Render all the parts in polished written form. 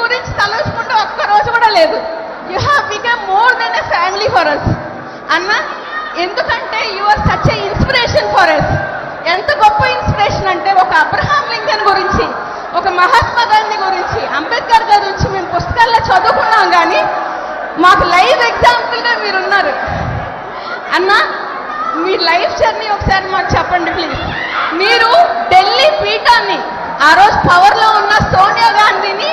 గురించి తలుచుకుంటే ఒక్కరోజు కూడా లేదు. You have become more than a family for us అన్న. ఎందుకంటే you are such a inspiration for us. ఎంత గొప్ప ఇన్స్పిరేషన్ అంటే ఒక అబ్రహాం లింకన్ గురించి, ఒక మహాత్మా గాంధీ గురించి, అంబేద్కర్ గారి గురించి మేము పుస్తకాల్లో చదువుకున్నాం, కానీ మాకు లైవ్ ఎగ్జాంపుల్గా మీరున్నారు అన్న. మీ లైఫ్ జర్నీ ఒకసారి మాకు చెప్పండి ప్లీజ్. మీరు ఢిల్లీ పీఠాన్ని, ఆ రోజు పవర్లో ఉన్న సోనియా గాంధీని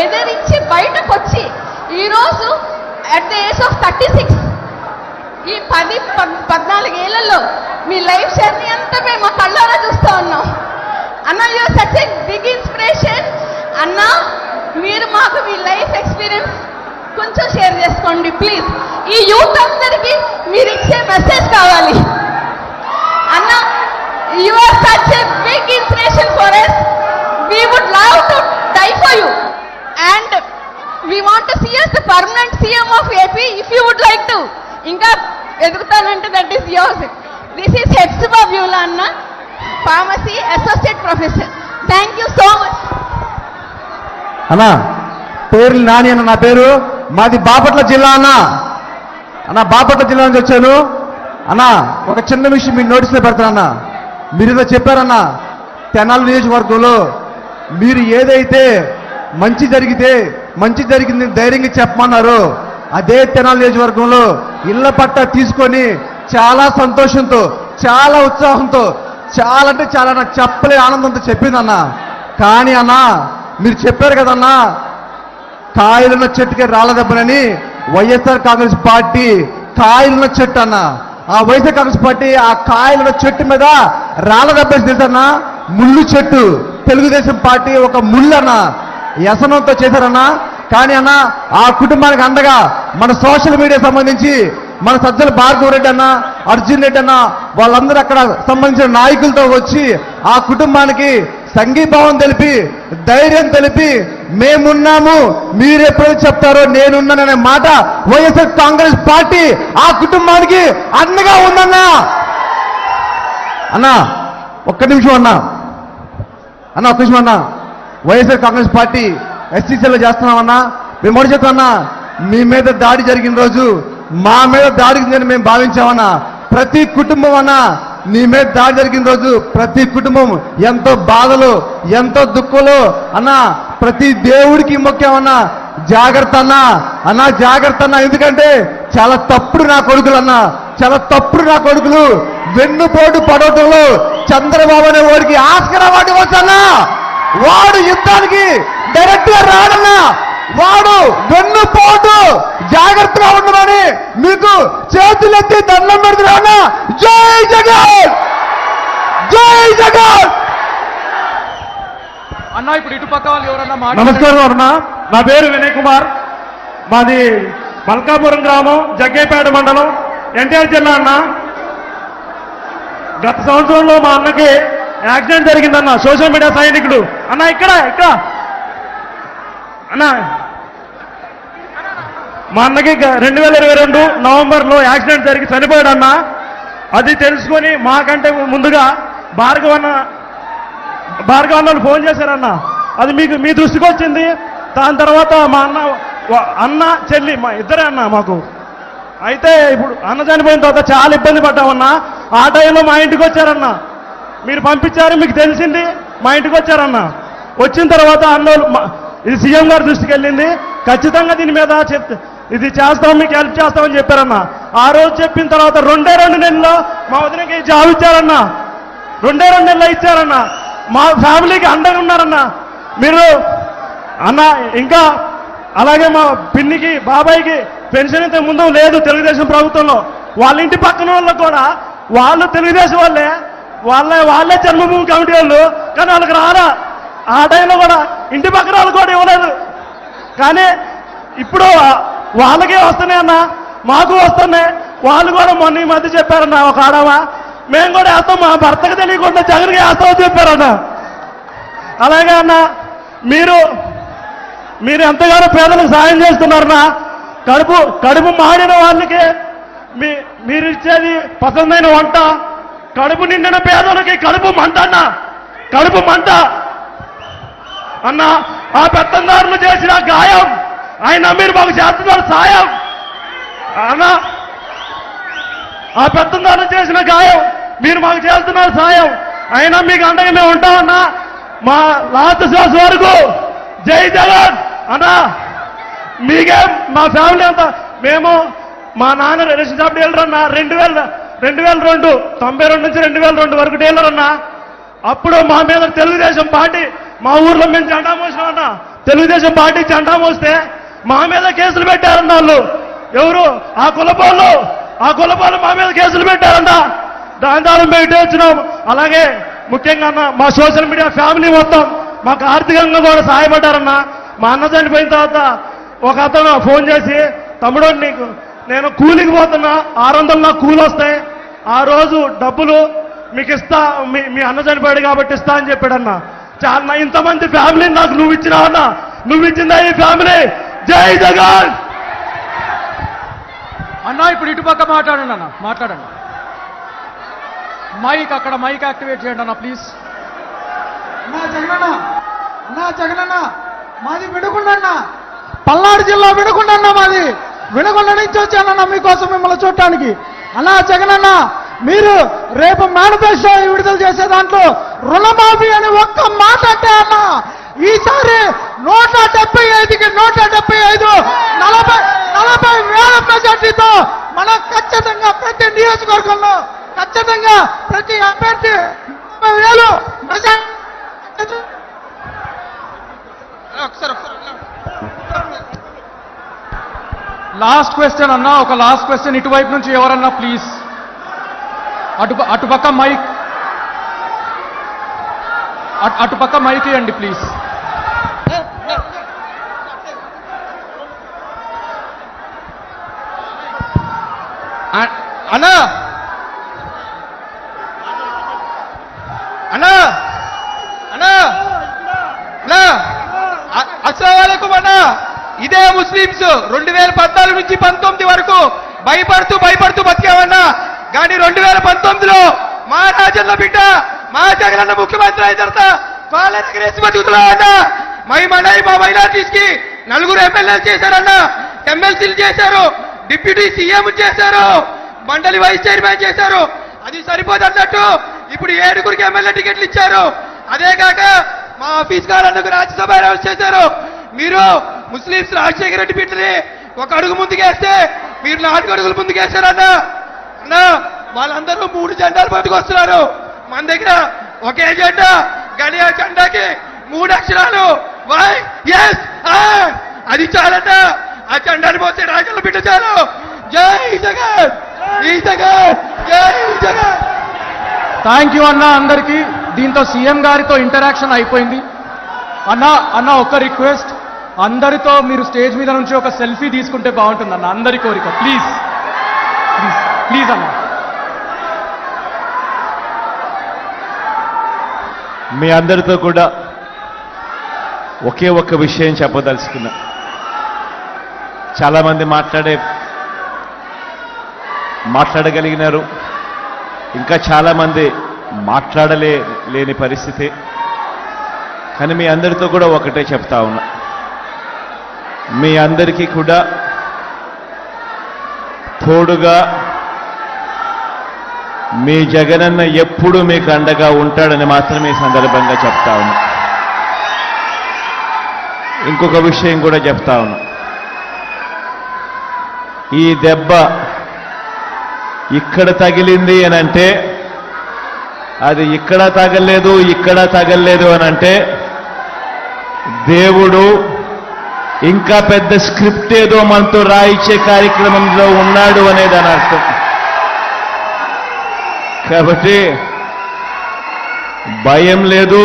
ఎదిరించి బయటకు వచ్చి ఈరోజు అట్ ద ఏజ్ ఆఫ్ 36 ఈ 14 ఏళ్లలో మీ లైఫ్ జర్నీ అంతా మేము మా కళ్ళారా చూస్తూ ఉన్నాం అన్న. You are such a big inspiration అన్న. మీరు మాకు మీ లైఫ్ ఎక్స్పీరియన్స్ కొంచెం షేర్ చేసుకోండి ప్లీజ్. ఈ యూత్ అందరికీ మీరు ఇచ్చే మెసేజ్ కావాలి అన్న. You are such a big inspiration for us. We would love to die for you and we want to see us the permanent CM of AP if you would like to. ఇంకా ఎదుగుతానంటే that is yours. This is heads బాబ్యూలా అన్న, pharmacy associate professor. Thank you so much అన్న. పేరు నాని అన్న, నా పేరు. మాది బాపట్ల జిల్లా అన్న. బాపట్ల జిల్లా నుంచి వచ్చాను అన్న. ఒక చిన్న విషయం మీ నోటీస్లో పెడతానన్న. మీరు ఏదో చెప్పారన్న, తెనాలి నియోజకవర్గంలో మీరు ఏదైతే మంచి జరిగింది ధైర్యంగా చెప్పమన్నారు, అదే తెనాలి నియోజకవర్గంలో ఇళ్ల పట్టా తీసుకొని చాలా సంతోషంతో, చాలా ఉత్సాహంతో, చాలా అంటే చాలా నాకు చెప్పలే ఆనందంతో చెప్పిందన్న. కానీ అన్న, మీరు చెప్పారు కదన్నా, కాయలున్న చెట్టుకే రాళ్ళ దెబ్బనని. వైఎస్ఆర్ కాంగ్రెస్ పార్టీ కాయలున్న చెట్టు అన్న. ఆ వైఎస్ఆర్ కాంగ్రెస్ పార్టీ ఆ కాయలున్న చెట్టు మీద రాళ్ళ దెబ్బేసి తెలుసన్నా, ముళ్ళు చెట్టు. తెలుగుదేశం పార్టీ ఒక ముళ్ళు అన్న, వ్యసనంతో చేశారన్నా. కానీ అన్న, ఆ కుటుంబానికి అండగా మన సోషల్ మీడియా సంబంధించి మన సజ్జల భార్గవ రెడ్డి అన్న, అర్జున్ రెడ్డి అన్న, వాళ్ళందరూ అక్కడ సంబంధించిన నాయకులతో వచ్చి ఆ కుటుంబానికి సంఘీభావం తెలిపి, ధైర్యం తెలిపి, మేమున్నాము, మీరెప్పుడు చెప్తారో నేనున్నాననే మాట వైఎస్ఆర్ కాంగ్రెస్ పార్టీ ఆ కుటుంబానికి అండగా ఉందన్నా. అన్నా ఒక్క నిమిషం అన్నా, ఒక్క నిమిషం అన్నా. వైఎస్ఆర్ కాంగ్రెస్ పార్టీ ఎస్సీసీలో చేస్తున్నామన్నా. మేము మొదటి చెప్తామన్నా, మీ మీద దాడి జరిగిన రోజు మా మీద దాడి జరిగిందని మేము భావించామన్నా. ప్రతి కుటుంబం అన్నా, నీ మీద దాడి జరిగిన రోజు ప్రతి కుటుంబం ఎంతో బాధలు, ఎంతో దుఃఖంలో అన్నా. ప్రతి దేవుడికి మొక్కామన్నా, జాగ్రత్త అన్నా, జాగ్రత్త అన్నా. ఎందుకంటే చాలా తప్పుడు నా కొడుకులు అన్నా, చాలా తప్పుడు నా కొడుకులు. వెన్నుపోటు పడవటంలో చంద్రబాబు అనే వాడికి ఆస్కర్ అవార్డు వచ్చన్నా. వాడు యుద్ధానికి డైరెక్ట్ గా రాడన్నా. వాడు వెన్నుపోటు, జాగ్రత్తగా ఉండమని మీకు చేతులెత్తి దండం పెడుతున్నా. జై జగన్, జై జగన్ అన్న. ఇప్పుడు ఇటుపక్క వాళ్ళు ఎవరన్నా నమస్కారం అన్న. నా పేరు వినయ్ కుమార్. మాది మల్కాపురం గ్రామం, జగ్గేపేట మండలం, ఎన్టీఆర్ జిల్లా అన్న. గత సంవత్సరంలో మా అన్నకి యాక్సిడెంట్ జరిగిందన్న. సోషల్ మీడియా సైనికుడు అన్న. ఇక్కడ అన్న, మా అన్నకి 2022 నవంబర్లో యాక్సిడెంట్ జరిగి చనిపోయాడన్న. అది తెలుసుకొని మాకంటే ముందుగా భార్గవ అన్నలు ఫోన్ చేశారన్న. అది మీ దృష్టికి వచ్చింది. దాని తర్వాత మా అన్న చెల్లి మా ఇద్దరే అన్న మాకు. అయితే ఇప్పుడు అన్న చనిపోయిన తర్వాత చాలా ఇబ్బంది పడ్డామన్నా. ఆ టైంలో మా ఇంటికి వచ్చారన్న. మీరు పంపించారు, మీకు తెలిసింది, మా ఇంటికి వచ్చారన్న. వచ్చిన తర్వాత అన్నోళ్ళు ఇది సీఎం గారి దృష్టికి వెళ్ళింది. ఖచ్చితంగా దీని మీద ఇది చేస్తాం, మీకు హెల్ప్ చేస్తామని చెప్పారన్న. ఆ రోజు చెప్పిన తర్వాత 2 నెలల్లో మా వదినకి జాబ్ ఇచ్చారన్న. 2 నెలల్లో ఇచ్చారన్న. మా ఫ్యామిలీకి అండగా ఉన్నారన్న మీరు అన్న. ఇంకా అలాగే మా పిన్నికి, బాబాయికి పెన్షన్ అయితే ముందు లేదు తెలుగుదేశం ప్రభుత్వంలో. వాళ్ళ ఇంటి పక్కన వాళ్ళు కూడా, వాళ్ళు తెలుగుదేశం వాళ్ళే జన్మభూమి కమిటీ వాళ్ళు, కానీ వాళ్ళకి రారా. ఆ టైంలో కూడా ఇంటి పక్కన వాళ్ళు కూడా ఇవ్వలేదు. కానీ ఇప్పుడు వాళ్ళకే వస్తున్నాయన్న, మాకు వస్తున్నాయి. వాళ్ళు కూడా మొన్న ఈ మధ్య చెప్పారన్న, ఒక ఆడవా మేము కూడా వేస్తాం, మా భర్తకు తెలియకుండా జగన్కి వేస్తామని చెప్పారన్న. అలాగే అన్న, మీరు ఎంతగానో పేదలకు సాయం చేస్తున్నారన్నా. కడుపు మాడిన వాళ్ళకి మీరు ఇచ్చేది పసందైన వంట. కడుపు నిండిన పేదలకి కడుపు మంట అన్న, కడుపు మంట అన్న. ఆ పెత్తందారులు చేసిన గాయ అయినా మీరు మాకు చేస్తున్నారు సాయం అన్నా. ఆ పెత్తందారులు చేసిన గాయం మీరు మాకు చేస్తున్నారు సాయం. అయినా మీకు అండగా మేము ఉంటామన్నా. మా లాస్ట్ శ్వాస వరకు జై జగన్ అన్నా. మీకే మా ఫ్యామిలీ అంతా మేము మా నాన్న రేషన్ షాప్ డీలర్ అన్నా. 2002 92 నుంచి 2002 వరకు డీలర్ అన్నా. అప్పుడు మా మీద తెలుగుదేశం పార్టీ మా ఊర్లో మేము జెండా మోసినామన్నా. తెలుగుదేశం పార్టీ జెండా మోస్తే మా మీద కేసులు పెట్టారన్న వాళ్ళు. ఎవరు ఆ కులపాలు మా మీద కేసులు పెట్టారన్న. దాని ద్వారా మేము ఇటే వచ్చినాం. అలాగే ముఖ్యంగా అన్న మా సోషల్ మీడియా ఫ్యామిలీ మొత్తం మాకు ఆర్థికంగా కూడా సహాయపడ్డారన్న. మా అన్న చనిపోయిన తర్వాత ఒక అతను ఫోన్ చేసి, తమ్ముడు నీకు నేను కూలికి పోతున్నా, 600 నాకు కూలి వస్తాయి, ఆ రోజు డబ్బులు మీకు ఇస్తా, మీ అన్న చనిపోయాడు కాబట్టి ఇస్తా అని చెప్పాడన్న. చాలా ఇంతమంది ఫ్యామిలీని నాకు నువ్వు ఇచ్చినావన్నా. నువ్వు ఇచ్చిందా ఈ ఫ్యామిలీ. జై జగన్ అన్నా. ఇప్పుడు ఇటుపక్క మాట్లాడండి అన్న, మాట్లాడండి. మైక్ అక్కడ మైక్ యాక్టివేట్ చేయండి అన్న ప్లీజ్. జగనన్న మాది వినుకొండ, పల్నాడు జిల్లా వినుకొండ. మాది వినుకొండ నుంచి వచ్చానన్న మీకోసం మిమ్మల్ని చూడటానికి. అన్నా జగనన్న, మీరు రేపు మేనిఫెస్టో విడుదల చేసే దాంట్లో రుణమాఫీ అని ఒక్క మాట అంటే అన్న, ఈసారి 175కి 175 40,000 మెజార్టీతో మనం ఖచ్చితంగా ప్రతి నియోజకవర్గంలో ఖచ్చితంగా ప్రతి అభ్యర్థి 40,000 మెజార్టీ. లాస్ట్ క్వశ్చన్ అన్నా, ఒక లాస్ట్ క్వశ్చన్ ఇటువైపు నుంచి ఎవరన్నా ప్లీజ్. అటుపక్క మైక్, అటుపక్క మైక్ ఇవ్వండి ప్లీజ్. అన్నా అన్నా అన్నా అన్నా అస్సలాముఅలైకుం అన్నా. ఇదే ముస్లింస్ 2014 నుంచి 19 వరకు భయపడుతూ బతికామన్నా. కానీ 2019లో మా రాజన్న బిడ్డ మా జగనన్న ముఖ్యమంత్రి అయిన తర్వాత కాళ్ళ ఎగరేసి బతుకుతున్నామన్నా. మా మైనార్టీస్ కి 4 ఎమ్మెల్యేలు చేశారన్నా, ఎమ్మెల్సీలు చేశారు, డిప్యూటీ సీఎం చేశారు, మండలి వైస్ చైర్మన్ చేశారు. అది సరిపోదన్నట్టు ఇప్పుడు 7గురికి ఎమ్మెల్యే టికెట్లు ఇచ్చారు. అదే కాక మా ఆఫీస్ గారందుకు రాజ్యసభ అనౌన్స్ చేశారు. మీరు ముస్లింస్ రాజశేఖర రెడ్డి బిడ్డని 1 అడుగు ముందుకేస్తే మీరు 4 అడుగులు ముందుకేశారన్నా. అన్నా వాళ్ళందరూ 3 జెండాలు పట్టుకొస్తున్నారు. మన దగ్గర ఒకే జెండా, కానీ ఆ జెండాకి 3 అక్షరాలు YSR. అది చాలన్నా. ఆ జెండాలు పోతే రాజన్న బిడ్డ చాలు. జై జగన్, జై జగన్, జై జగన్. థ్యాంక్ యూ అన్న అందరికీ. దీంతో సీఎం గారితో ఇంటరాక్షన్ అయిపోయింది. అన్న ఒక రిక్వెస్ట్, అందరితో మీరు స్టేజ్ మీద నుంచి ఒక సెల్ఫీ తీసుకుంటే బాగుంటుంది అన్న, అందరి కోరిక. ప్లీజ్ ప్లీజ్ ప్లీజ్ అన్న. మీ అందరితో కూడా ఒకే ఒక్క విషయం చెప్పదలుచుకున్నా. చాలామంది మాట్లాడగలిగినారు, ఇంకా చాలామంది మాట్లాడలేని పరిస్థితి. కానీ మీ అందరితో కూడా ఒకటే చెప్తా ఉన్నా, మీ అందరికీ కూడా తోడుగా మీ జగనన్న ఎప్పుడూ మీకు అండగా ఉంటాడని మాత్రమే ఈ సందర్భంగా చెప్తా ఉన్నా. ఇంకొక విషయం కూడా చెప్తా ఉన్నా, ఈ దెబ్బ ఇక్కడ తగిలింది అని అంటే, అది ఇక్కడ తగలలేదు అని అంటే దేవుడు ఇంకా పెద్ద స్క్రిప్ట్ ఏదో మనతో రాయించే కార్యక్రమంలో ఉన్నాడు అనేది అని అర్థం. కాబట్టి భయం లేదు.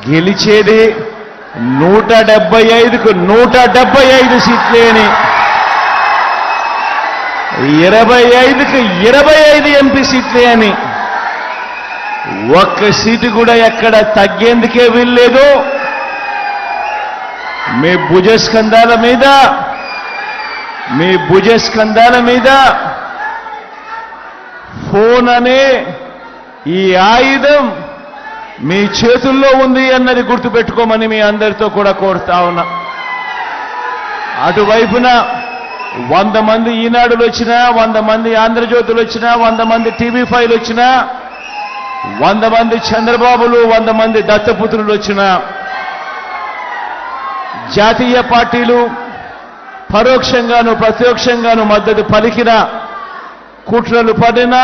గెలిచేది 175కు 175 సీట్లే అని, 25కు 25 ఎంపీ సీట్లే అని, ఒక్క సీటు కూడా ఎక్కడ తగ్గేందుకే వీల్లేదు. మీ భుజస్కంధాల మీద ఫోన్ అనే ఈ ఆయుధం మీ చేతుల్లో ఉంది అన్నది గుర్తుపెట్టుకోమని మీ అందరితో కూడా కోరుతా ఉన్నా. అటువైపున 100 మంది ఈనాడులు వచ్చినా, 100 మంది ఆంధ్రజ్యోతులు వచ్చినా, 100 మంది టీవీ5లు వచ్చినా, 100 మంది చంద్రబాబులు, 100 మంది దత్తపుత్రులు వచ్చినా, జాతీయ పార్టీలు పరోక్షంగాను ప్రత్యక్షంగాను మద్దతు పలికిన, కుట్రలు పడినా